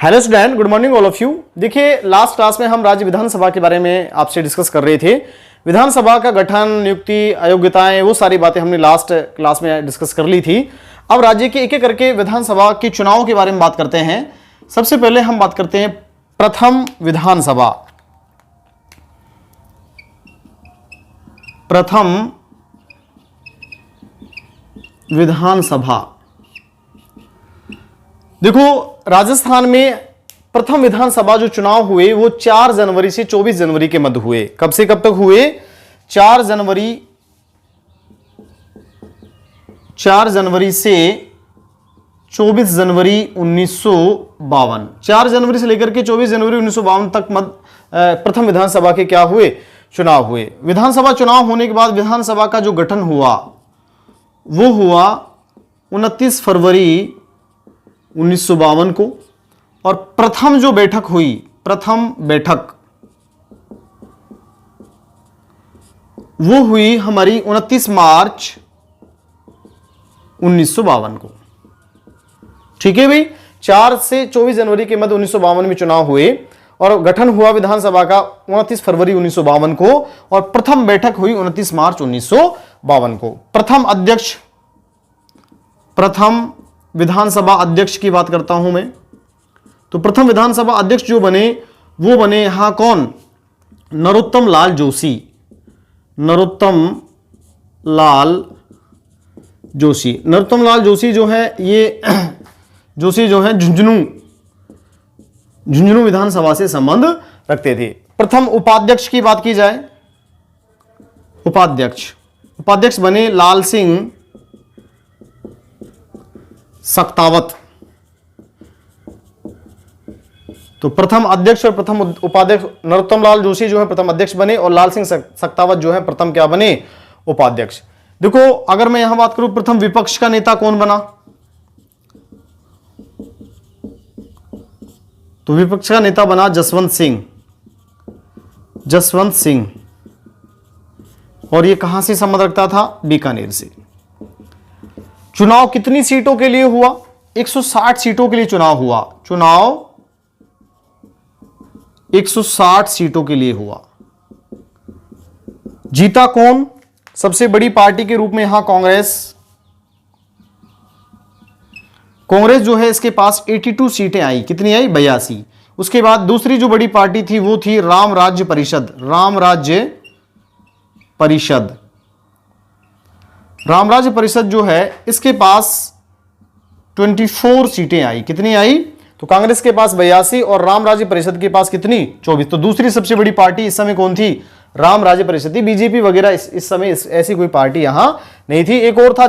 Hello student, good morning all of you. देखिए, last class में हम राज्य विधानसभा के बारे में आपसे डिस्कस कर रहे थे। विधानसभा का गठन, नियुक्ति, अयोग्यताएं, वो सारी बातें हमने लास्ट क्लास में डिस्कस कर ली थी। अब राज्य के एक एक करके विधानसभा के चुनाव के बारे में बात करते हैं। सबसे पहले हम बात करते हैं प्रथम विधानसभा। प्रथम विधानसभा, देखो राजस्थान में प्रथम विधानसभा जो चुनाव हुए वो 4 जनवरी से 24 जनवरी के मध्य हुए। कब से कब तक हुए? 4 जनवरी से 24 जनवरी 1952। 4 जनवरी से लेकर के 24 जनवरी 1952 तक प्रथम विधानसभा के क्या हुए? चुनाव हुए। विधानसभा चुनाव होने के बाद विधानसभा का जो गठन हुआ वो हुआ 29 फरवरी 1952 को, और प्रथम जो बैठक हुई, प्रथम बैठक वो हुई हमारी 29 मार्च 1952 को। ठीक है भाई, 4 से 24 जनवरी के मध्य 1952 में चुनाव हुए और गठन हुआ विधानसभा का 29 फरवरी 1952 को, और प्रथम बैठक हुई 29 मार्च 1952 को। प्रथम विधानसभा अध्यक्ष की बात करता हूं मैं, तो प्रथम विधानसभा अध्यक्ष जो बने वो बने यहां कौन? नरोत्तम लाल जोशी। नरोत्तम लाल जोशी। नरोत्तम लाल जोशी जो है ये जोशी जो है झुंझुनू विधानसभा से संबंध रखते थे। प्रथम उपाध्यक्ष की बात की जाए, उपाध्यक्ष बने लाल सिंह सक्तावत। तो प्रथम अध्यक्ष और प्रथम उपाध्यक्ष नरोत्तम लाल जोशी जो है प्रथम अध्यक्ष बने, और लाल सिंह सक्तावत जो है प्रथम क्या बने? उपाध्यक्ष। देखो, अगर मैं यहां बात करूं प्रथम विपक्ष का नेता कौन बना, तो विपक्ष का नेता बना जसवंत सिंह। और ये कहां से संबंध रखता था? बीकानेर से। चुनाव कितनी सीटों के लिए हुआ? 160 सीटों के लिए चुनाव हुआ। 160 सीटों के लिए हुआ। जीता कौन? सबसे बड़ी पार्टी के रूप में यहां कांग्रेस जो है इसके पास 82 सीटें आई। कितनी आई? 82। उसके बाद दूसरी जो बड़ी पार्टी थी वो थी राम राज्य परिषद जो है इसके पास 24 सीटें आई। कितनी आई? तो कांग्रेस के पास 82 और राम राज्य परिषद के पास कितनी? 24। तो दूसरी सबसे बड़ी पार्टी इस समय कौन थी? राम राज्य परिषद थी। बीजेपी वगैरह इस समय ऐसी कोई पार्टी यहां नहीं थी। एक और था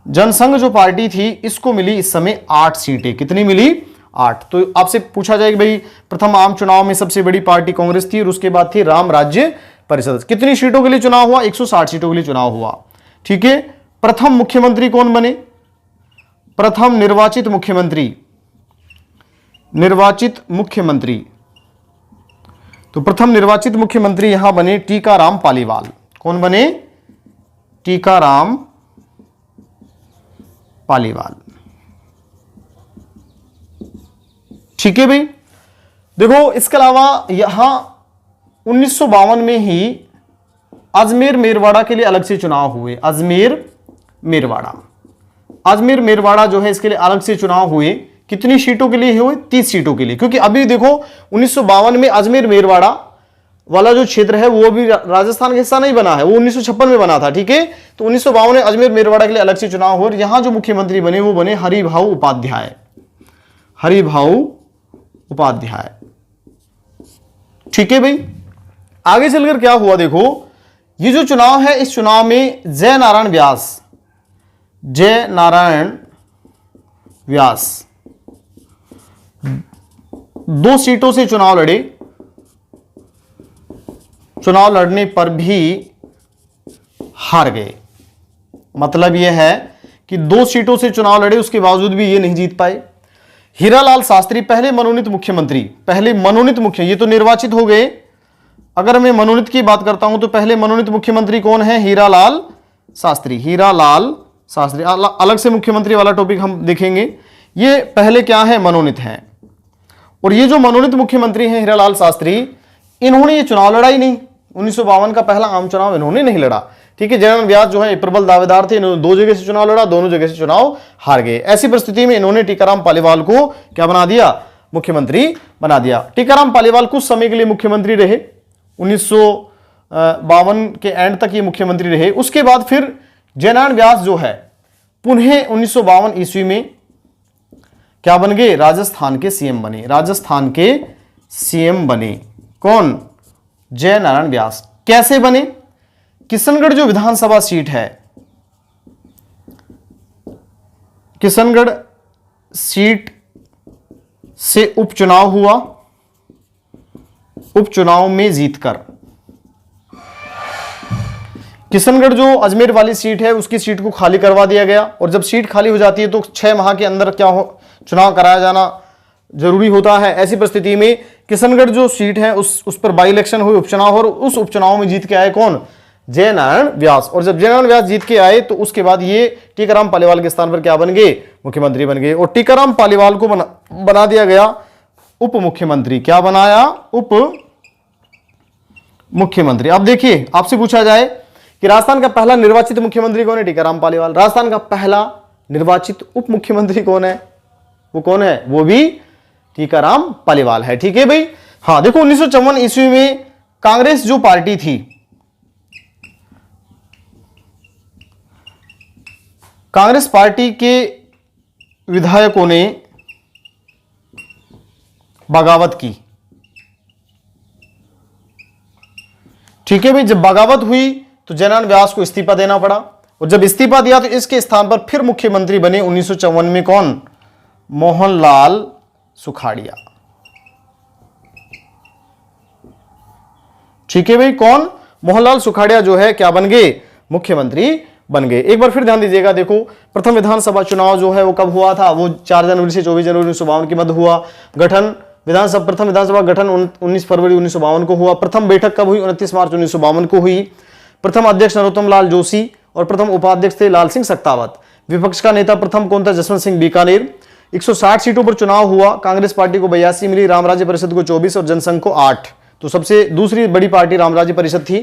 जनसंघ जो पार्टी थी इसको मिली इस समय 8 सीटें। कितनी मिली? 8। तो आपसे पूछा जाए कि भाई प्रथम आम चुनाव में सबसे बड़ी पार्टी कांग्रेस थी और उसके बाद थी राम राज्य परिषद। कितनी सीटों के लिए चुनाव हुआ? 160 सीटों के लिए चुनाव हुआ। ठीक है। प्रथम मुख्यमंत्री कौन बने? प्रथम निर्वाचित मुख्यमंत्री। तो प्रथम निर्वाचित मुख्यमंत्री यहां बने टीकाराम पालीवाल। कौन बने? टीकाराम पालीवाल। ठीक है भाई। देखो, इसके अलावा यहां 1952 में ही अजमेर मेरवाड़ा के लिए अलग से चुनाव हुए। अजमेर मेरवाड़ा जो है इसके लिए अलग से चुनाव हुए। कितनी सीटों के लिए हुए? 30 सीटों के लिए। क्योंकि अभी देखो 1952 में अजमेर मेरवाड़ा वाला जो क्षेत्र है वो अभी राजस्थान का हिस्सा नहीं बना है, वो 1956 में बना था। ठीक है। तो 1952 में अजमेर मेरवाड़ा के लिए अलग से चुनाव हुए। यहां जो मुख्यमंत्री बने वो बने हरिभाऊ उपाध्याय। ठीक है भाई। आगे चलकर क्या हुआ? देखो, ये जो चुनाव है इस चुनाव में जय नारायण व्यास 2 सीटों से चुनाव लड़े। चुनाव लड़ने पर भी हार गए। मतलब यह है कि 2 सीटों से चुनाव लड़े, उसके बावजूद भी ये नहीं जीत पाए। हीरालाल शास्त्री पहले मनोनीत मुख्यमंत्री, ये तो निर्वाचित हो गए। अगर मैं मनोनीत की बात करता हूं तो पहले मनोनीत मुख्यमंत्री कौन है? हीरालाल शास्त्री। अलग से मुख्यमंत्री वाला टॉपिक हम देखेंगे। ये पहले क्या है, मनोनीत हैं। और ये जो मनोनीत मुख्यमंत्री हैं हीरालाल शास्त्री, इन्होंने ये चुनाव लड़ा ही नहीं। 1952 का पहला आम चुनाव इन्होंने नहीं लड़ा। ठीक है, जयनारायण व्यास जो है प्रबल दावेदार थे, इन्होंने 2 जगह से चुनाव लड़ा, दोनों जगह से चुनाव हार गए। ऐसी परिस्थिति में इन्होंने टीकाराम पालीवाल को क्या बना दिया, मुख्यमंत्री बना दिया। टीकाराम पालीवाल कुछ समय के लिए मुख्यमंत्री रहे, 1952 के एंड तक ये मुख्यमंत्री रहे। उसके बाद फिर जयनारायण व्यास जो है पुनः 1952 ईस्वी में क्या बन गए, राजस्थान के सीएम बने। राजस्थान के सीएम बने कौन, जयनारायण व्यास। कैसे बने, किशनगढ़ जो विधानसभा सीट है, किशनगढ़ सीट से उपचुनाव हुआ, उपचुनाव में जीतकर किशनगढ़ जो अजमेर वाली सीट है उसकी सीट को खाली करवा दिया गया। और जब सीट खाली हो जाती है तो 6 माह के अंदर क्या हो, चुनाव कराया जाना जरूरी होता है। ऐसी परिस्थिति में किशनगढ़ जो सीट है उस पर बाई इलेक्शन हुई, उपचुनाव, और उस उपचुनाव में जीत के आए कौन, जयनारायण व्यास। और जब जयनारायण व्यास जीत के आए तो उसके बाद ये टीकाराम पालीवाल के स्थान पर क्या बन गए, मुख्यमंत्री बन गए। और टीकाराम पालीवाल को बना दिया गया उप मुख्यमंत्री। क्या बनाया, उप मुख्यमंत्री। अब देखिए, आपसे पूछा जाए कि राजस्थान का पहला निर्वाचित मुख्यमंत्री कौन है, टीकाराम पालीवाल। राजस्थान का पहला निर्वाचित उप मुख्यमंत्री कौन है, वो कौन है, वो भी टीकाराम पालीवाल है। ठीक है भाई। हाँ देखो, 1954 ईस्वी में कांग्रेस जो पार्टी थी, कांग्रेस पार्टी के विधायकों ने बगावत की। ठीक है भाई, जब बगावत हुई तो जयनारायण व्यास को इस्तीफा देना पड़ा। और जब इस्तीफा दिया तो इसके स्थान पर फिर मुख्यमंत्री बने 1954 में कौन, मोहनलाल सुखाड़िया। ठीक है भाई, कौन, मोहनलाल सुखाड़िया जो है क्या बन गए, मुख्यमंत्री बन गए। एक बार फिर ध्यान दीजिएगा, देखो प्रथम विधानसभा चुनाव जो है वो कब हुआ था, वो 4 जनवरी से 24 जनवरी 1952 के मध्य हुआ। गठन विधानसभा, प्रथम विधानसभा गठन 19 फरवरी 1952 को हुआ। प्रथम बैठक कब हुई, 29 मार्च 1952 को हुई। प्रथम अध्यक्ष नरोत्तम लाल जोशी और प्रथम उपाध्यक्ष थे लाल सिंह सक्तावत। विपक्ष का नेता प्रथम कौन था, जसवंत सिंह बीकानेर। 160 सीटों पर चुनाव हुआ। कांग्रेस पार्टी को 82 मिली, रामराज्य परिषद को 24 और जनसंघ को 8। तो सबसे दूसरी बड़ी पार्टी रामराज्य परिषद थी।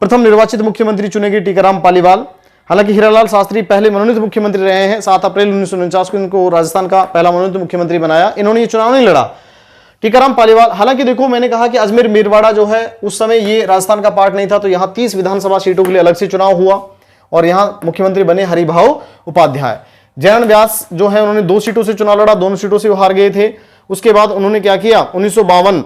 प्रथम निर्वाचित मुख्यमंत्री चुने गए टीकाराम पालीवाल। हालांकि हीरालाल शास्त्री पहले मनोनीत मुख्यमंत्री रहे हैं। 7 अप्रैल 1949 को इनको राजस्थान का पहला मनोनीत मुख्यमंत्री बनाया। इन्होंने ये चुनाव नहीं लड़ा, टीकाराम पालीवाल। हालांकि देखो, मैंने कहा कि अजमेर मेरवाड़ा जो है उस समय ये राजस्थान का पार्ट नहीं था, तो यहां 30 विधानसभा सीटों के लिए अलग से चुनाव हुआ और यहां मुख्यमंत्री बने हरिभाऊ उपाध्याय। जयनारायण व्यास जो है उन्होंने 2 सीटों से चुनाव लड़ा, दोनों सीटों से वो हार गए थे। उसके बाद उन्होंने क्या किया, 1952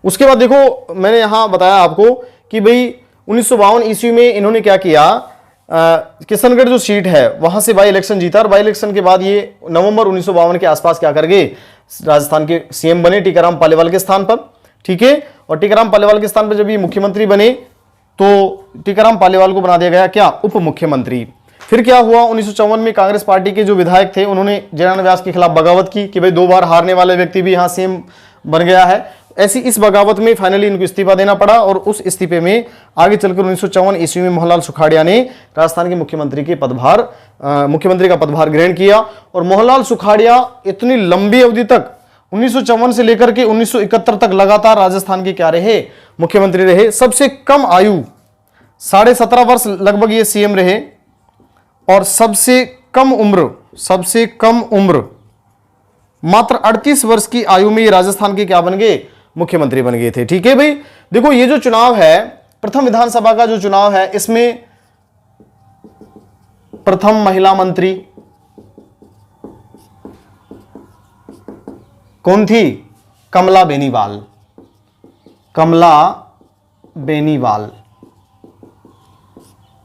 उसके बाद देखो, मैंने यहां बताया आपको कि भाई 1952 ईस्वी में इन्होंने क्या किया, किशनगढ़ जो सीट है वहां से बाई इलेक्शन जीता। और बाई इलेक्शन के बाद ये नवंबर 1952 के आसपास क्या कर गए, राजस्थान के सीएम बने टीकाराम पालीवाल के स्थान पर। ठीक है, और टीकाराम पालीवाल के स्थान पर जब ये मुख्यमंत्री बने तो टीकाराम पालीवाल को बना दिया गया क्या, उप मुख्यमंत्री। फिर क्या हुआ, 1954 में कांग्रेस पार्टी के जो विधायक थे उन्होंने जयनारायण व्यास के खिलाफ बगावत की कि भाई 2 बार हारने वाले व्यक्ति भी यहां सीएम बन गया है। ऐसी इस बगावत में फाइनली इनको इस्तीफा देना पड़ा और उस इस्तीफे में आगे चलकर 1954 ईस्वी में मोहनलाल सुखाड़िया ने राजस्थान के मुख्यमंत्री का पदभार ग्रहण किया। और मोहनलाल सुखाड़िया इतनी लंबी अवधि तक 1954 से लेकर के 1971 तक लगातार राजस्थान के क्या रहे, मुख्यमंत्री रहे। सबसे कम आयु 17.5 वर्ष लगभग ये सीएम रहे। और सबसे कम उम्र मात्र 38 वर्ष की आयु में ये राजस्थान के क्या बन गए, मुख्यमंत्री बन गए थे। ठीक है भाई, देखो ये जो चुनाव है, प्रथम विधानसभा का जो चुनाव है, इसमें प्रथम महिला मंत्री कौन थी, कमला बेनीवाल।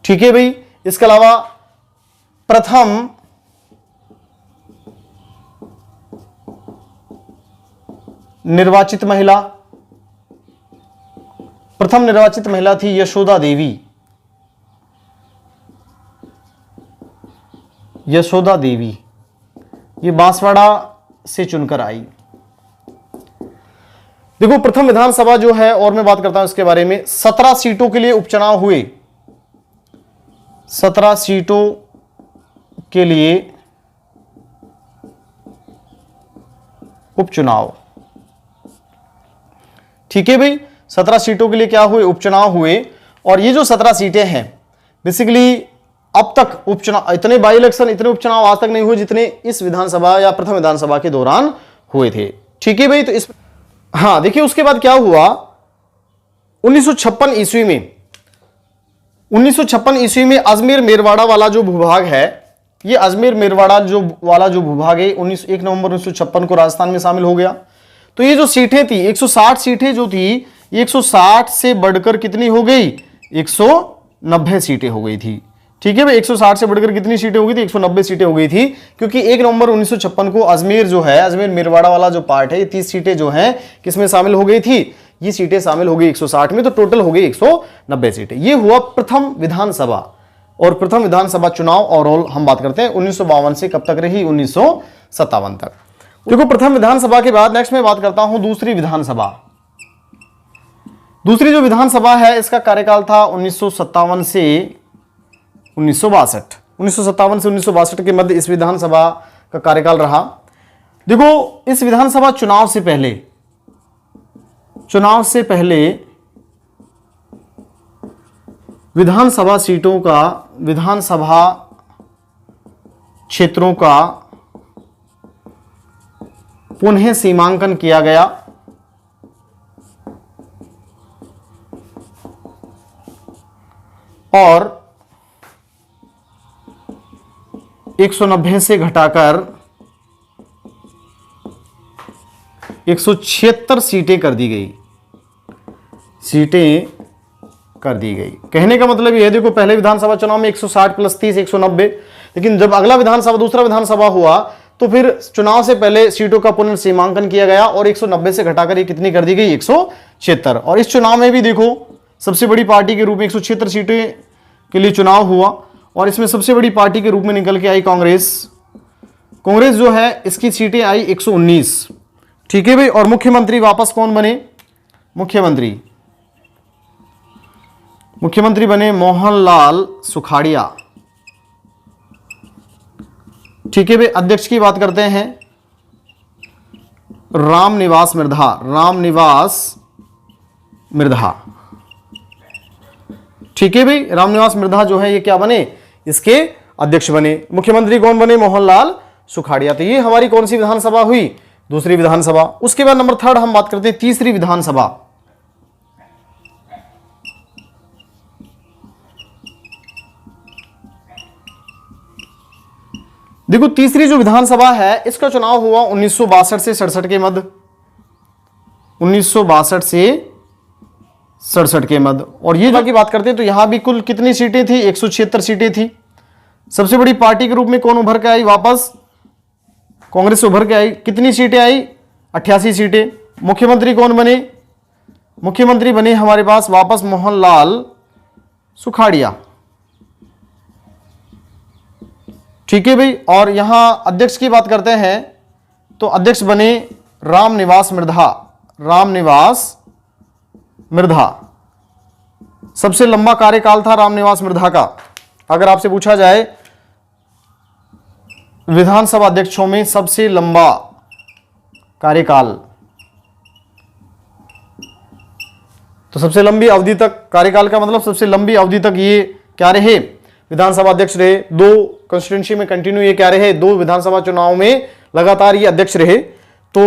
ठीक है भाई, इसके अलावा प्रथम निर्वाचित महिला थी यशोदा देवी। ये बांसवाड़ा से चुनकर आई। देखो प्रथम विधानसभा जो है, और मैं बात करता हूं इसके बारे में, 17 सीटों के लिए उपचुनाव हुए। 17 सीटों के लिए उपचुनाव। ठीक है भाई, 17 सीटों के लिए क्या हुए, उपचुनाव हुए। और ये जो 17 सीटें हैं बेसिकली अब तक उपचुनाव, इतने बाई इलेक्शन, इतने उपचुनाव आज तक नहीं हुए जितने इस विधानसभा या प्रथम विधानसभा के दौरान हुए थे। ठीक है भाई, तो इस हाँ देखिए उसके बाद क्या हुआ, 1956 ईस्वी में, 1956 ईस्वी में अजमेर मेरवाड़ा वाला जो भूभाग है, ये अजमेर मेरवाड़ा जो भूभाग है 1 नवंबर 1956 को राजस्थान में शामिल हो गया। तो ये जो सीटें थी 160 सीटें जो थी, 160 से बढ़कर कितनी हो गई, 190 सीटें हो गई थी। ठीक है भाई, 160 से बढ़कर कितनी सीटें हो गई थी, 190 सीटें हो गई थी, क्योंकि 1 नवंबर 1956 को अजमेर जो है, अजमेर मेरवाड़ा वाला जो पार्ट है, ये 30 सीटें जो हैं किसमें शामिल हो गई थी, ये सीटें शामिल हो गई 160 में, तो टोटल हो गई 190 सीटें। ये हुआ प्रथम विधानसभा। और प्रथम विधानसभा चुनाव ओवरऑल हम बात करते हैं 1952 से कब तक रही, 1957 तक। देखो प्रथम विधानसभा के बाद नेक्स्ट मैं बात करता हूं दूसरी विधानसभा। दूसरी जो विधानसभा है इसका कार्यकाल था 1957 से 1962। 1957 से 1962 के मध्य इस विधानसभा का कार्यकाल रहा। देखो इस विधानसभा चुनाव से पहले विधानसभा सीटों का, विधानसभा क्षेत्रों का पुनः सीमांकन किया गया और 190 से घटाकर 176 सीटें कर दी गई, कहने का मतलब यह है, देखो पहले विधानसभा चुनाव में 160 प्लस 30 190, लेकिन जब अगला विधानसभा दूसरा विधानसभा हुआ तो फिर चुनाव से पहले सीटों का पुनर्सीमांकन किया गया और 190 से घटाकर ये कितनी कर दी गई, 176। और इस चुनाव में भी देखो सबसे बड़ी पार्टी के रूप में 176 सीटें के लिए चुनाव हुआ और इसमें सबसे बड़ी पार्टी के रूप में निकल के आई कांग्रेस। कांग्रेस जो है इसकी सीटें आई 119। ठीक है भाई, और मुख्यमंत्री वापस कौन बने, मुख्यमंत्री बने मोहनलाल सुखाड़िया। ठीक है भाई, अध्यक्ष की बात करते हैं रामनिवास मिर्धा। ठीक है भाई, रामनिवास मिर्धा जो है ये क्या बने, इसके अध्यक्ष बने। मुख्यमंत्री कौन बने, मोहनलाल सुखाड़िया। तो ये हमारी कौन सी विधानसभा हुई, दूसरी विधानसभा। उसके बाद नंबर 3 हम बात करते हैं तीसरी विधानसभा। देखो तीसरी जो विधानसभा है इसका चुनाव हुआ 1962 से 67 के मध्य, 1962 से 67 के मध्य। और ये की बात करते हैं तो यहां भी कुल कितनी सीटें थी, 176 सीटें थी। सबसे बड़ी पार्टी के रूप में कौन उभर के आई, वापस कांग्रेस उभर के आई। कितनी सीटें आई, 88 सीटें। मुख्यमंत्री कौन बने, मुख्यमंत्री बने हमारे पास वापस मोहनलाल सुखाड़िया। ठीक है भाई, और यहां अध्यक्ष की बात करते हैं तो अध्यक्ष बने रामनिवास मिर्धा। सबसे लंबा कार्यकाल था रामनिवास मिर्धा का। अगर आपसे पूछा जाए विधानसभा अध्यक्षों में सबसे लंबा कार्यकाल, तो सबसे लंबी अवधि तक, कार्यकाल का मतलब सबसे लंबी अवधि तक ये क्या रहे, विधानसभा अध्यक्ष रहे। 2 कॉन्स्टिट्यूंसी में कंटिन्यू ये क्या रहे, 2 विधानसभा चुनाव में लगातार ये अध्यक्ष रहे। तो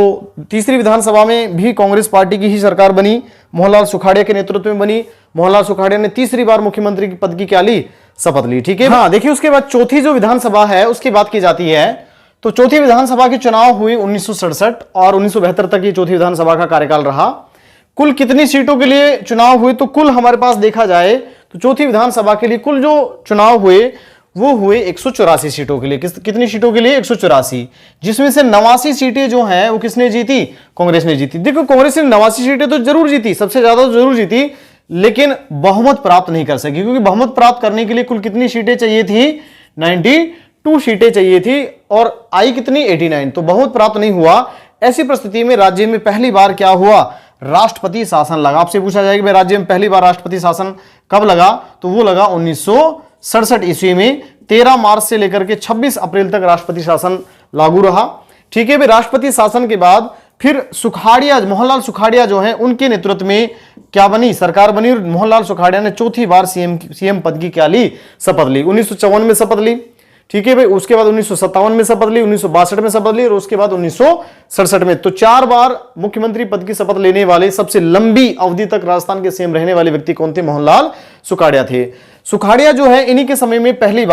तीसरी विधानसभा में भी कांग्रेस पार्टी की ही सरकार बनी, मोहनलाल सुखाड़िया के नेतृत्व में बनी। मोहनलाल सुखाड़िया ने तीसरी बार मुख्यमंत्री की पद की क्या ली, शपथ ली। ठीक है, हाँ देखिए उसके बाद चौथी जो विधानसभा है उसकी बात की जाती है। तो चौथी विधानसभा के चुनाव हुए 1967 और 1972 तक ये चौथी विधानसभा का कार्यकाल रहा। कुल कितनी सीटों के लिए चुनाव हुए, तो कुल हमारे पास देखा जाए तो चौथी विधानसभा के लिए कुल जो चुनाव हुए वो हुए 184 सीटों के लिए। कितनी सीटों के लिए, 184, जिसमें से 89 सीटें जो हैं वो किसने जीती, कांग्रेस ने जीती। देखो कांग्रेस ने 89 सीटें तो जरूर जीती, सबसे ज्यादा तो जरूर जीती, लेकिन बहुमत प्राप्त नहीं कर सकी, क्योंकि बहुमत प्राप्त करने के लिए कुल कितनी सीटें चाहिए थी, 92 सीटें चाहिए थी, और आई कितनी, 89। तो बहुमत प्राप्त नहीं हुआ। ऐसी परिस्थिति में राज्य में पहली बार क्या हुआ, राष्ट्रपति शासन लगा। आपसे पूछा जाएगा भाई राज्य में पहली बार राष्ट्रपति शासन कब लगा, तो वो लगा 1967 ईस्वी में 13 मार्च से लेकर के 26 अप्रैल तक राष्ट्रपति शासन लागू रहा। ठीक है भाई, राष्ट्रपति शासन के बाद फिर सुखाड़िया, मोहनलाल सुखाड़िया जो है उनके नेतृत्व में क्या बनी, सरकार बनी। और मोहनलाल सुखाड़िया ने चौथी बार सीएम पद की क्या ली, शपथ ली। 1954 में शपथ ली। ठीक है भाई, उसके बाद 1957 में शपथ ली, 1962 में शपथ ली और उसके बाद 1967 में। तो 4 बार मुख्यमंत्री पद की शपथ लेने वाले, सबसे लंबी अवधि तक राजस्थान के सीएम रहने वाले व्यक्ति कौन थे, मोहनलाल सुखाड़िया थे। सुखाड़िया जो है इन्हीं के समय में पहली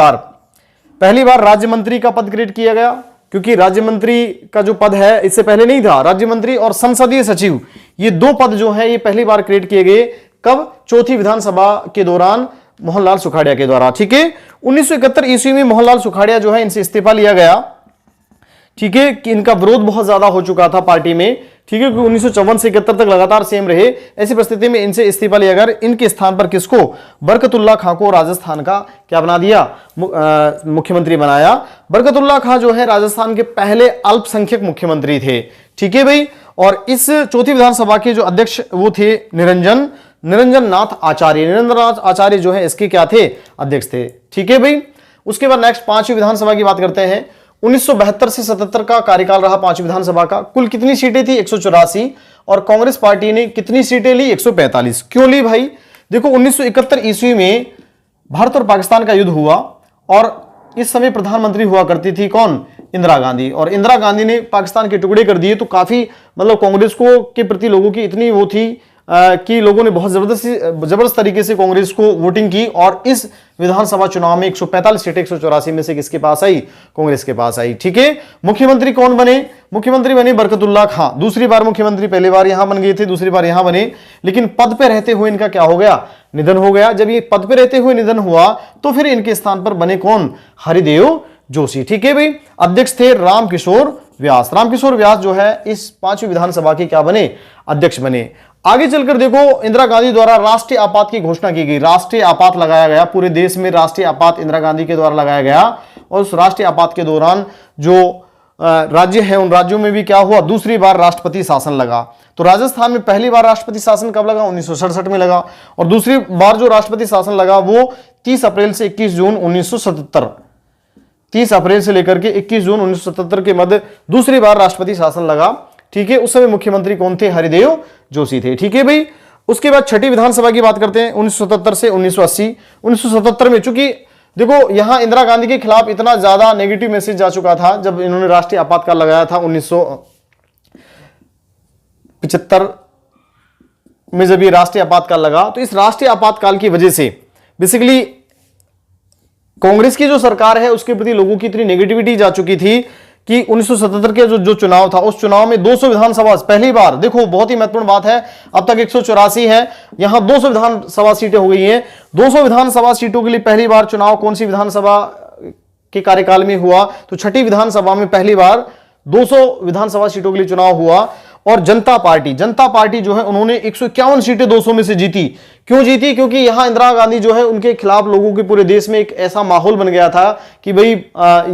बार राज्य मंत्री का पद क्रिएट किया गया, क्योंकि राज्य मंत्री का जो पद है इससे पहले नहीं था। राज्य मंत्री और संसदीय सचिव, ये 2 पद जो है ये पहली बार क्रिएट किए गए। कब, चौथी विधानसभा के दौरान मोहनलाल सुखाड़िया के द्वारा। ठीक है, 1971 ईस्वी में मोहनलाल सुखाड़िया जो है इनसे इस्तीफा लिया गया। ठीक है, कि इनका विरोध बहुत ज्यादा हो चुका था पार्टी में। ठीक है, क्योंकि 1954 से 71 तक लगातार सीएम रहे। ऐसी परिस्थिति में इनसे इस्तीफा लिया गया। इनके स्थान पर किसको, बरकतुल्ला खां को राजस्थान का क्या बना दिया, मुख्यमंत्री बनाया। बरकतुल्ला खां जो है राजस्थान के पहले अल्पसंख्यक मुख्यमंत्री थे। ठीक है भाई, और इस चौथी विधानसभा के जो अध्यक्ष वो थे निरंजन नाथ आचार्य। निरंजन नाथ आचार्य जो है इसके क्या थे, अध्यक्ष थे। ठीक है भाई, उसके बाद नेक्स्ट 5वीं विधानसभा की बात करते हैं। 1972 से 77 का कार्यकाल रहा 5वीं विधानसभा का। कुल कितनी सीटें थी, 184, और कांग्रेस पार्टी ने कितनी सीटें ली, 145। क्यों ली भाई, देखो 1971 ईस्वी में भारत और पाकिस्तान का युद्ध हुआ और इस समय प्रधानमंत्री हुआ करती थी कौन, इंदिरा गांधी। और इंदिरा गांधी ने पाकिस्तान के टुकड़े कर दिए। तो काफी मतलब कांग्रेस को के प्रति लोगों की इतनी वो थी कि लोगों ने बहुत जबरदस्त तरीके से कांग्रेस को वोटिंग की और इस विधानसभा चुनाव में 145 सीटें 184 में से किसके पास आई, कांग्रेस के पास आई। ठीक है, मुख्यमंत्री कौन बने, मुख्यमंत्री बने बरकतुल्ला खां। दूसरी बार मुख्यमंत्री, पहली बार यहां बन गए थे, दूसरी बार यहां बने, लेकिन पद पे रहते हुए इनका क्या हो गया, निधन हो गया। जब ये पद पे रहते हुए निधन हुआ तो फिर इनके स्थान पर बने कौन, हरिदेव जोशी। ठीक है भाई, अध्यक्ष थे रामकिशोर व्यास। रामकिशोर व्यास जो है इस 5वीं विधानसभा के क्या बने, अध्यक्ष बने। आगे चलकर देखो, इंदिरा गांधी द्वारा राष्ट्रीय आपात की घोषणा की गई। राष्ट्रीय आपात लगाया गया, पूरे देश में राष्ट्रीय आपात इंदिरा गांधी के द्वारा लगाया गया। और उस राष्ट्रीय आपात के दौरान जो राज्य है उन राज्यों में भी क्या हुआ, दूसरी बार राष्ट्रपति शासन लगा। तो राजस्थान में पहली बार राष्ट्रपति शासन कब लगा, 1967 में लगा। और दूसरी बार जो राष्ट्रपति शासन लगा वो 30 अप्रैल से 21 जून 1977, 30 अप्रैल से लेकर के 21 जून 1977 के मध्य दूसरी बार राष्ट्रपति शासन लगा। ठीक है, उस समय मुख्यमंत्री कौन थे, हरिदेव जोशी थे। ठीक है भाई, उसके बाद 6ठी विधानसभा की बात करते हैं, 1977 से 1980। 1977 में चूंकि देखो यहां इंदिरा गांधी के खिलाफ इतना ज्यादा नेगेटिव मैसेज जा चुका था जब इन्होंने राष्ट्रीय आपातकाल लगाया था 1975 में, जब ये राष्ट्रीय आपातकाल लगा तो इस राष्ट्रीय आपातकाल की वजह से बेसिकली कांग्रेस की जो सरकार है उसके प्रति लोगों की इतनी नेगेटिविटी जा चुकी थी कि 1977 के जो चुनाव था उस चुनाव में 200 विधानसभा, पहली बार देखो बहुत ही महत्वपूर्ण बात है, अब तक 184 है, यहां 200 विधानसभा सीटें हो गई हैं। 200 विधानसभा सीटों के लिए पहली बार चुनाव कौन सी विधानसभा के कार्यकाल में हुआ, तो 6ठी विधानसभा में पहली बार 200 विधानसभा सीटों के लिए चुनाव हुआ। और जनता पार्टी जो है उन्होंने 151 सीटें 200 में से जीती। क्यों जीती, क्योंकि यहां इंदिरा गांधी जो है उनके खिलाफ लोगों के पूरे देश में एक ऐसा माहौल बन गया था कि भाई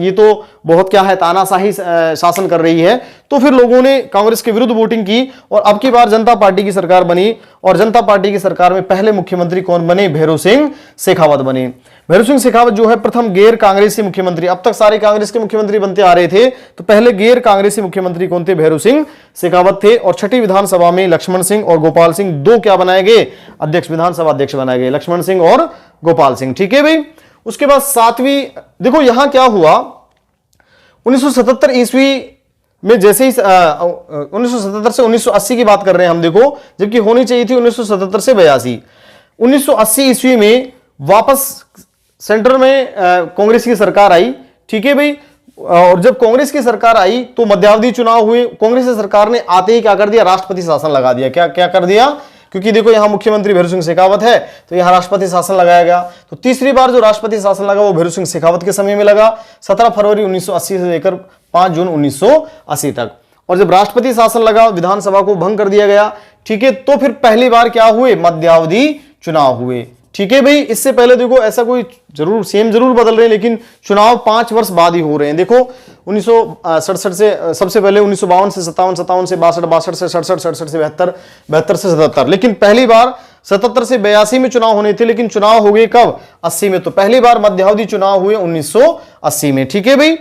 ये तो बहुत क्या है, तानाशाही शासन कर रही है। तो फिर लोगों ने कांग्रेस के विरुद्ध वोटिंग की और अब की बार जनता पार्टी की सरकार बनी। और जनता पार्टी की सरकार में पहले मुख्यमंत्री कौन बने, भैरों सिंह शेखावत बने। भैरों सिंह शेखावत जो है प्रथम गैर कांग्रेसी मुख्यमंत्री, अब तक सारे कांग्रेस के मुख्यमंत्री बनते आ रहे थे, तो पहले गैर कांग्रेसी मुख्यमंत्री कौन थे, भैरों सिंह शेखावत थे। और 6ठी विधानसभा में लक्ष्मण सिंह और गोपाल सिंह दो क्या बनाए गए, अध्यक्ष, विधानसभा अध्यक्ष बनाए गए, लक्ष्मण सिंह और गोपाल सिंह। ठीक है भाई, उसके बाद 7वीं, देखो यहां क्या हुआ, 1977 ईस्वी में जैसे ही 1977 से 1980 की बात कर रहे हैं हम, देखो जबकि होनी चाहिए थी 1977 से 82। 1980 ईस्वी में वापस सेंटर में कांग्रेस की सरकार आई। ठीक है भाई, और जब कांग्रेस की सरकार आई तो मध्यावधि चुनाव हुए। कांग्रेस की सरकार ने आते ही क्या कर दिया, राष्ट्रपति शासन लगा दिया। क्या क्या कर दिया, क्योंकि देखो यहां मुख्यमंत्री भैरों सिंह शेखावत है तो यहां राष्ट्रपति शासन लगाया गया। तो तीसरी बार जो राष्ट्रपति शासन लगा वो भैरों सिंह शेखावत के समय में लगा, 17 फरवरी 1980 से लेकर 5 जून 1980 तक। और जब राष्ट्रपति शासन लगा, विधानसभा को भंग कर दिया गया। ठीक है, तो फिर पहली बार क्या हुए, मध्यावधि चुनाव हुए। ठीक है भाई, इससे पहले देखो ऐसा कोई जरूर सीएम जरूर बदल रहे हैं लेकिन चुनाव 5 वर्ष बाद ही हो रहे हैं। देखो 1967 से सबसे पहले 1952 से 57, 57 से 62, 62 से 67, 67 से 72, 72 से 77, लेकिन पहली बार 77 से 82 में चुनाव होने थे, लेकिन चुनाव हो गए कब? 80 में। तो पहली बार मध्यावधि चुनाव हुए 1980 में। ठीक है भाई,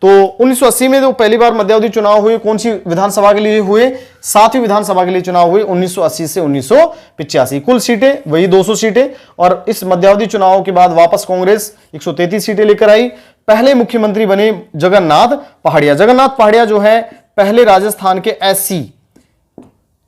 तो 1980 में जो पहली बार मध्यावधि चुनाव हुए, कौन सी विधानसभा के लिए हुए? 7वीं विधानसभा के लिए चुनाव हुए 1980 से 1985। कुल सीटें वही 200 सीटें, और इस मध्यावधि चुनाव के बाद वापस कांग्रेस 133 सीटें लेकर आई। पहले मुख्यमंत्री बने जगन्नाथ पहाड़िया। जगन्नाथ पहाड़िया जो है पहले राजस्थान के एससी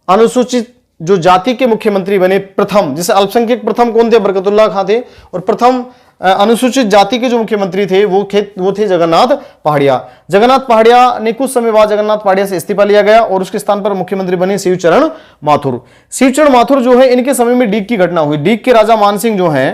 अनुसूचित जो जाति के मुख्यमंत्री बने प्रथम। जैसे अल्पसंख्यक प्रथम कौन थे? बरकतुल्ला खां थे, और प्रथम अनुसूचित जाति के जो मुख्यमंत्री थे वो थे जगन्नाथ पहाड़िया। जगन्नाथ पहाड़िया ने कुछ समय बाद जगन्नाथ पहाड़िया से इस्तीफा लिया गया और उसके स्थान पर मुख्यमंत्री बने शिवचरण माथुर। शिवचरण माथुर जो है, इनके समय में डीग की घटना हुई। डीग के राजा मानसिंह जो है,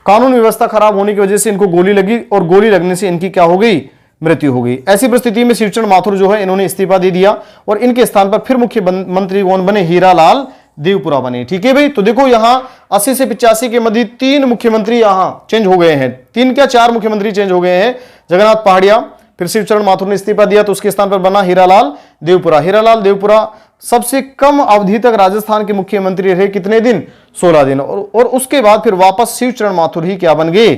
कानून व्यवस्था खराब होने की वजह से इनको गोली लगी, और गोली लगने से इनकी क्या हो गई? मृत्यु हो गई। ऐसी परिस्थिति में शिवचरण माथुर जो है, इन्होंने इस्तीफा दे दिया और इनके स्थान पर फिर मुख्यमंत्री कौन बने? हीरालाल देवपुरा बने। ठीक है भाई, तो देखो यहां 80 से 85 के मध्य 3 मुख्यमंत्री यहां चेंज हो गए हैं। 3 क्या 4 मुख्यमंत्री चेंज हो गए हैं। जगन्नाथ पहाड़िया, फिर शिवचरण माथुर ने इस्तीफा दिया तो उसके स्थान पर बना हीरालाल देवपुरा। हीरालाल देवपुरा सबसे कम अवधि तक राजस्थान के मुख्यमंत्री रहे, कितने दिन? 16 दिन। और उसके बाद फिर वापस शिवचरण माथुर ही क्या बन गए?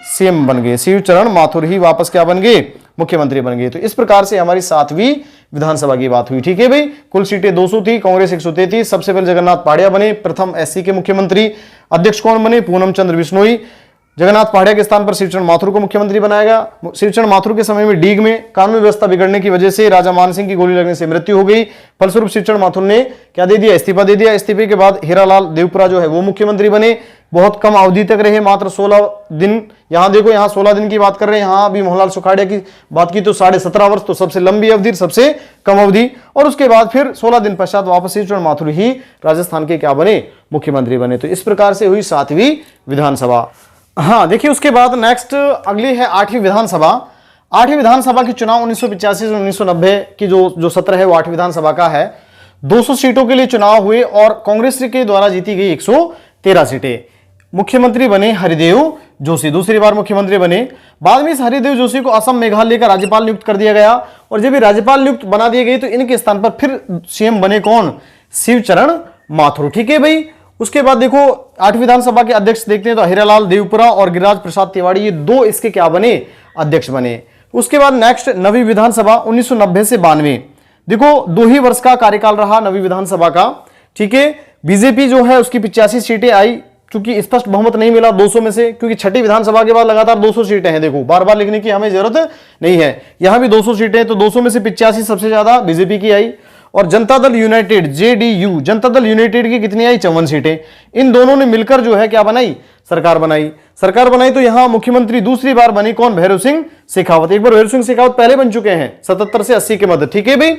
सीएम बन गए। शिवचरण माथुर ही वापस क्या बन गए? मुख्यमंत्री बन गए। तो इस प्रकार से हमारी 7वीं विधानसभा की बात हुई। ठीक है भाई, कुल सीटें 200 थी, कांग्रेस 133। सबसे पहले जगन्नाथ पहाड़िया बने प्रथम एससी के मुख्यमंत्री। अध्यक्ष कौन बने? पूनम चंद्र बिश्नोई। जगन्नाथ पहाड़िया के स्थान पर शिवचरण माथुर को मुख्यमंत्री बनाया गया। शिवचरण माथुर के समय में डीग में कानून व्यवस्था बिगड़ने की वजह से राजा मानसिंह की गोली लगने से मृत्यु हो गई। फलस्वरूप शिवचरण माथुर ने क्या दे दिया? इस्तीफा दे दिया। इस्तीफे के बाद हीरालाल देवपुरा जो है वो मुख्यमंत्री बने। बहुत कम अवधि तक रहे, मात्र 16 दिन। यहां देखो, यहां 16 दिन की बात कर रहे हैं, यहां अभी मोहनलाल सुखाड़िया की बात की तो 17.5 वर्ष, तो सबसे लंबी अवधि, सबसे कम अवधि। और उसके बाद फिर 16 दिन पश्चात वापस शिवचरण माथुर ही राजस्थान के क्या बने? मुख्यमंत्री बने। तो इस प्रकार से हुई 7वीं विधानसभा। हाँ देखिए, उसके बाद नेक्स्ट अगली है 8वीं विधानसभा। 8वीं विधानसभा की चुनाव 1985 से 1990 की जो सत्र है वो 8वीं विधानसभा का है। 200 सीटों के लिए चुनाव हुए और कांग्रेस के द्वारा जीती गई 113 सीटें। मुख्यमंत्री बने हरिदेव जोशी, दूसरी बार मुख्यमंत्री बने। बाद में इस हरिदेव जोशी को असम मेघालय का राज्यपाल नियुक्त कर दिया गया, और जब ये राज्यपाल नियुक्त बना दिए गए तो इनके स्थान पर फिर सीएम बने कौन? शिवचरण माथुर। ठीक है भाई, उसके बाद देखो 8वीं विधानसभा के अध्यक्ष देखते हैं तो हीरालाल देवपुरा और गिरिराज प्रसाद तिवारी, ये 2 इसके क्या बने? अध्यक्ष बने। उसके बाद नेक्स्ट 9वीं विधानसभा 1990 से 92। देखो 2 ही वर्ष का कार्यकाल रहा 9वीं विधानसभा का। ठीक है, बीजेपी जो है उसकी 85 सीटें आई, क्योंकि स्पष्ट बहुमत नहीं मिला 200 में से, क्योंकि 6ठी विधानसभा के बाद लगातार 200 सीटें हैं। देखो बार बार लिखने की हमें जरूरत नहीं है, यहां भी 200 सीटें, तो 200 में से 85 सबसे ज्यादा बीजेपी की आई। और Janata Dal United JDU, Janata Dal United की कितनी आई? 54 सीटें। इन दोनों ने मिलकर जो है क्या बनाई? सरकार बनाई। सरकार बनाई तो यहां मुख्यमंत्री दूसरी बार बने कौन? भैरव सिंह शेखावत। एक बार भैरव सिंह शेखावत पहले बन चुके हैं 77 से 80 के मध्य। ठीक है भाई,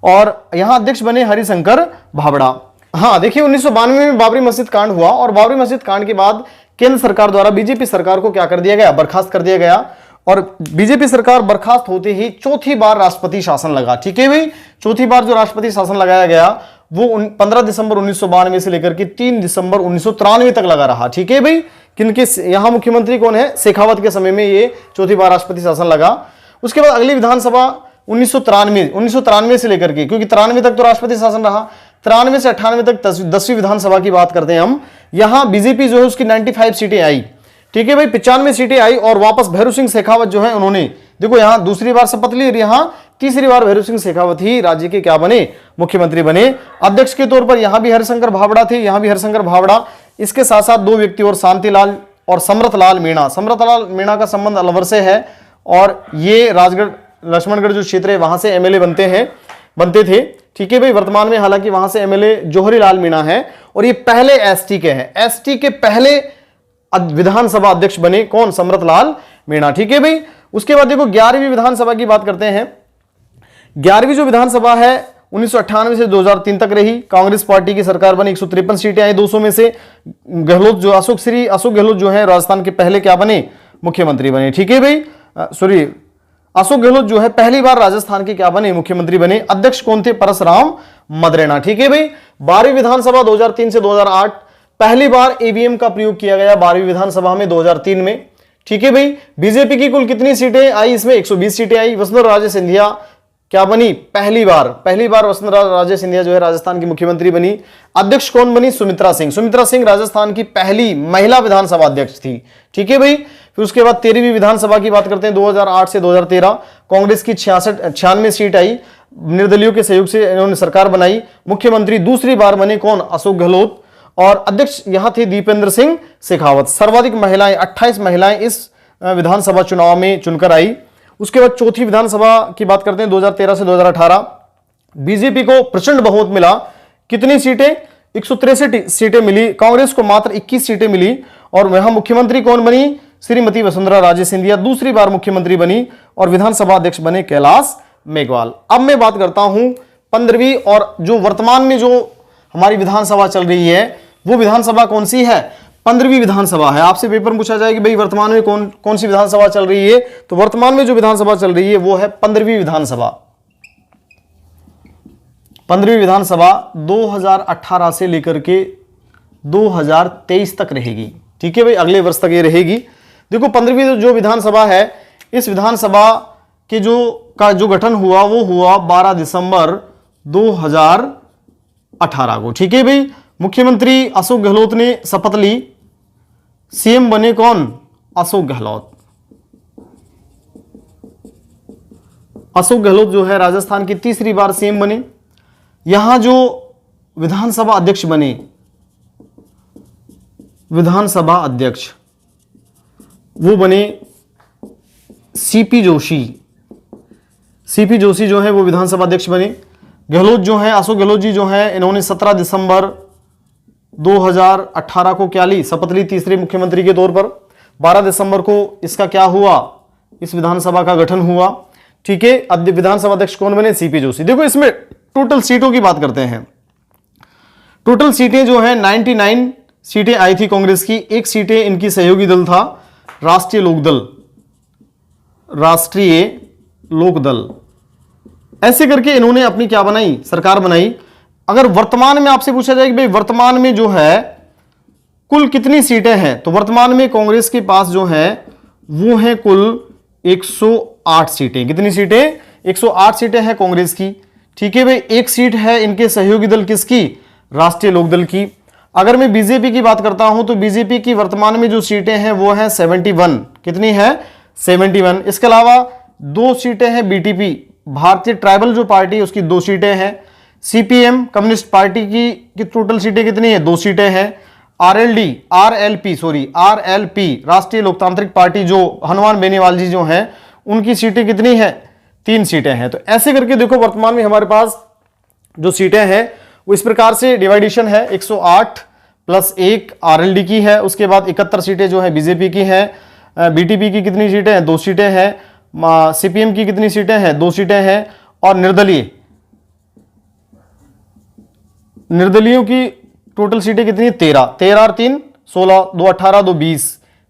और यहां अध्यक्ष बने हरिशंकर भाबड़ा। हाँ देखिए, 1992 में बाबरी मस्जिद कांड हुआ, और बाबरी मस्जिद कांड के बाद केंद्र सरकार द्वारा बीजेपी सरकार को क्या कर दिया गया? बर्खास्त कर दिया गया। और बीजेपी सरकार बर्खास्त होते ही 4थी बार राष्ट्रपति शासन लगा। ठीक है भाई, 4थी बार जो राष्ट्रपति शासन लगाया गया वो 15 दिसंबर 1992 से लेकर के 3 दिसंबर 1993 तक लगा रहा। ठीक है भाई, किनके? यहां मुख्यमंत्री कौन है? शेखावत के समय में ये 4थी बार राष्ट्रपति शासन लगा। उसके बाद अगली विधानसभा 1993 से लेकर के, क्योंकि 93 तक तो राष्ट्रपति शासन रहा, 93 से 98 तक 10वीं विधानसभा की बात करते हैं हम। यहां बीजेपी जो है उसकी 95 सीटें आई। ठीक है भाई, 95 सीटें आई, और वापस भैरव सिंह शेखावत जो है उन्होंने, देखो यहां दूसरी बार शपथ ली और यहां तीसरी बार भैरव सिंह शेखावत ही राज्य के क्या बने? मुख्यमंत्री बने। अध्यक्ष के तौर पर यहां भी हरिशंकर भाबड़ा थे, यहां भी हरिशंकर भाबड़ा। इसके साथ साथ 2 व्यक्ति और, शांतिलाल और समरतलाल मीणा। समरतलाल मीणा का संबंध अलवर से है, और ये राजगढ़ लक्ष्मणगढ़ जो क्षेत्र है वहां से एमएलए बनते थे। ठीक है भाई, वर्तमान में हालांकि वहां से एमएलए जोहरीलाल मीणा है, और ये पहले एसटी के हैं। एसटी के पहले विधानसभा अध्यक्ष बने कौन? समरतलाल मीणा। ठीक है भाई, उसके बाद देखो 11वीं विधानसभा की बात करते हैं। 11वीं जो विधानसभा है 1998 से 2003 तक रही। कांग्रेस पार्टी की सरकार बनी, 153 सीटें आई 200 में से। गहलोत जो अशोक गहलोत जो है राजस्थान के पहले क्या बने? मुख्यमंत्री बने। ठीक है भाई, अशोक गहलोत जो है पहली बार राजस्थान के क्या बने? मुख्यमंत्री बने। अध्यक्ष कौन थे? परसराम मदरेना। ठीक है भाई, 12वीं विधानसभा 2003 से 2008, पहली बार ईवीएम का प्रयोग किया गया 12वीं विधानसभा में 2003 में। ठीक है भाई, बीजेपी की कुल कितनी सीटें आई? इसमें 120 सीटें आई। वसुंधरा राजे सिंधिया क्या बनी? पहली बार वसुंधरा राजे सिंधिया जो है राजस्थान की मुख्यमंत्री बनी। अध्यक्ष कौन बनी? सुमित्रा सिंह। सुमित्रा सिंह राजस्थान की पहली महिला विधानसभा अध्यक्ष थी। ठीक है भाई। फिर उसके बाद 13वीं विधानसभा की बात करते हैं। 2008 से 2013 कांग्रेस की 96 सीट आई। निर्दलीयों के सहयोग से इन्होंने सरकार बनाई। मुख्यमंत्री दूसरी बार बने कौन? अशोक गहलोत। और अध्यक्ष यहां थे दीपेंद्र सिंह शेखावत। सर्वाधिक महिलाएं 28 महिलाएं इस विधानसभा चुनाव में चुनकर आई। उसके बाद चौथी विधानसभा की बात करते हैं 2013 से 2018। बीजेपी को प्रचंड बहुमत मिला। कितनी सीटें? 163 सीटें मिली। कांग्रेस को मात्र 21 सीटें मिली। और वहां मुख्यमंत्री कौन बनी? श्रीमती वसुंधरा राजे सिंधिया दूसरी बार मुख्यमंत्री बनी और विधानसभा अध्यक्ष बने कैलाश मेघवाल। अब मैं बात करता हूं 15वीं और जो वर्तमान में जो हमारी विधानसभा चल रही है वो विधानसभा कौन सी है? 15वीं विधानसभा है। आपसे पेपर में पूछा जाए कि भाई वर्तमान में कौन सी विधानसभा चल रही है, तो वर्तमान में जो विधानसभा चल रही है वो है 15वीं विधानसभा। 15वीं विधानसभा 2018 से लेकर के 2023 तक रहेगी। ठीक है भाई, अगले वर्ष तक ये रहेगी। देखो 15वीं जो विधानसभा है, इस विधानसभा के जो गठन हुआ वो हुआ 12 दिसंबर 2018 को। ठीक है भाई। मुख्यमंत्री अशोक गहलोत ने शपथ ली। सीएम बने कौन? अशोक गहलोत। अशोक गहलोत जो है राजस्थान की तीसरी बार सीएम बने। यहां जो विधानसभा अध्यक्ष बने, विधानसभा अध्यक्ष वो बने सीपी जोशी। सीपी जोशी जो है वो विधानसभा अध्यक्ष बने। गहलोत जो है, अशोक गहलोत जी जो है, इन्होंने 17 दिसंबर 2018 को क्या ली? शपथ ली तीसरे मुख्यमंत्री के तौर पर। 12 दिसंबर को इसका क्या हुआ? इस विधानसभा का गठन हुआ। ठीक है। अब विधानसभा अध्यक्ष कौन बने? सीपी जोशी। देखो इसमें टोटल सीटों की बात करते हैं। टोटल सीटें जो है 99 सीटें आई थी कांग्रेस की। एक सीटें इनकी सहयोगी दल था राष्ट्रीय लोकदल। ऐसे करके इन्होंने अपनी क्या बनाई? सरकार बनाई। अगर वर्तमान में आपसे पूछा जाए कि भाई वर्तमान में जो है कुल कितनी सीटें हैं, तो वर्तमान में कांग्रेस के पास जो है वो है कुल 108 सीटें। कितनी सीटें? 108 सीटें हैं कांग्रेस की। ठीक है भाई। एक सीट है इनके सहयोगी दल किसकी? राष्ट्रीय लोकदल की। अगर मैं बीजेपी की बात करता हूं तो बीजेपी की वर्तमान में जो सीटें हैं वो है 71। कितनी है? 71। इसके अलावा 2 सीटें हैं बीटीपी, भारतीय ट्राइबल जो पार्टी है उसकी 2 सीटें हैं। सीपीएम कम्युनिस्ट पार्टी की टोटल सीटें कितनी है? 2 सीटें हैं। आरएलपी राष्ट्रीय लोकतांत्रिक पार्टी जो हनुमान बेनीवाल जी जो हैं उनकी सीटें कितनी है? 3 सीटें हैं। तो ऐसे करके देखो वर्तमान में हमारे पास जो सीटें हैं वो इस प्रकार से डिवाइडेशन है। 108 + 1 आरएलडी की है। उसके बाद 71 सीटें जो है बीजेपी की हैं। बीटीपी की कितनी सीटें हैं? 2 सीटें हैं। सीपीएम की कितनी सीटें हैं? 2 सीटें हैं। और निर्दलीयों की टोटल सीटें कितनी? 13 और 3 16, 2 18, 2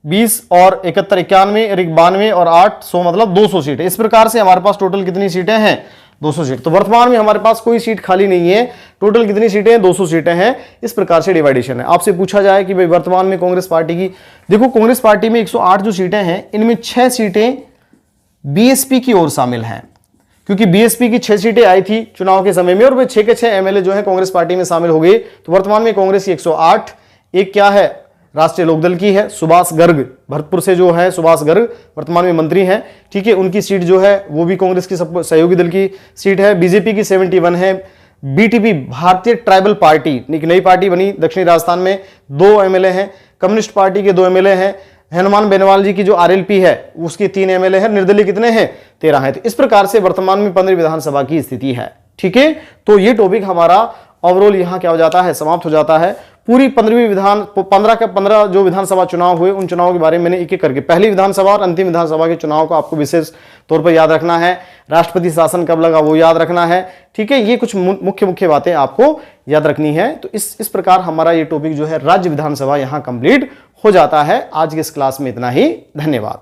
20 और 71 91 और 92 और 8 100 मतलब 200 सीटें। इस प्रकार से हमारे पास टोटल कितनी सीटें हैं? 200 सीट। तो वर्तमान में हमारे पास कोई सीट खाली नहीं है। टोटल कितनी सीटें हैं? 200 सीटें हैं। इस प्रकार से डिवाइडेशन है। आपसे पूछा जाए कि भाई वर्तमान में कांग्रेस पार्टी की, देखो कांग्रेस पार्टी में 108 जो सीटें हैं इनमें 6 सीटें बीएसपी की ओर शामिल हैं, क्योंकि बीएसपी की 6 सीटें आई थी चुनाव के समय में और वे 6 के 6 एमएलए जो है कांग्रेस पार्टी में शामिल हो गए। तो वर्तमान में कांग्रेस की 108, एक क्या है? राष्ट्रीय लोकदल की है। सुभाष गर्ग भरतपुर से जो है, सुभाष गर्ग वर्तमान में मंत्री हैं। ठीक है। उनकी सीट जो है वो भी कांग्रेस की सहयोगी दल की सीट है। बीजेपी की 71 है। बीटीपी भारतीय ट्राइबल पार्टी एक नई पार्टी बनी दक्षिणी राजस्थान में, 2 एमएलए हैं। कम्युनिस्ट पार्टी के 2 एमएलए हैं। हनुमान बेनीवाल जी की जो आरएलपी है उसके 3 एमएलए हैं। निर्दलीय कितने हैं? 13 हैं। तो इस प्रकार से वर्तमान में 15वीं विधानसभा की स्थिति है। ठीक है। तो ये टॉपिक हमारा ओवरऑल यहां क्या हो जाता है? समाप्त हो जाता है। पूरी 15 के 15 जो विधानसभा चुनाव हुए उन चुनावों के बारे में मैंने एक एक करके पहली विधानसभा और अंतिम विधानसभा के चुनाव को आपको विशेष तौर पर याद रखना है। राष्ट्रपति शासन कब लगा वो याद रखना है। ठीक है। ये कुछ मुख्य बातें आपको याद रखनी है। तो इस प्रकार हमारा ये टॉपिक जो है राज्य विधानसभा यहां कंप्लीट हो जाता है। आज के इस क्लास में इतना ही। धन्यवाद।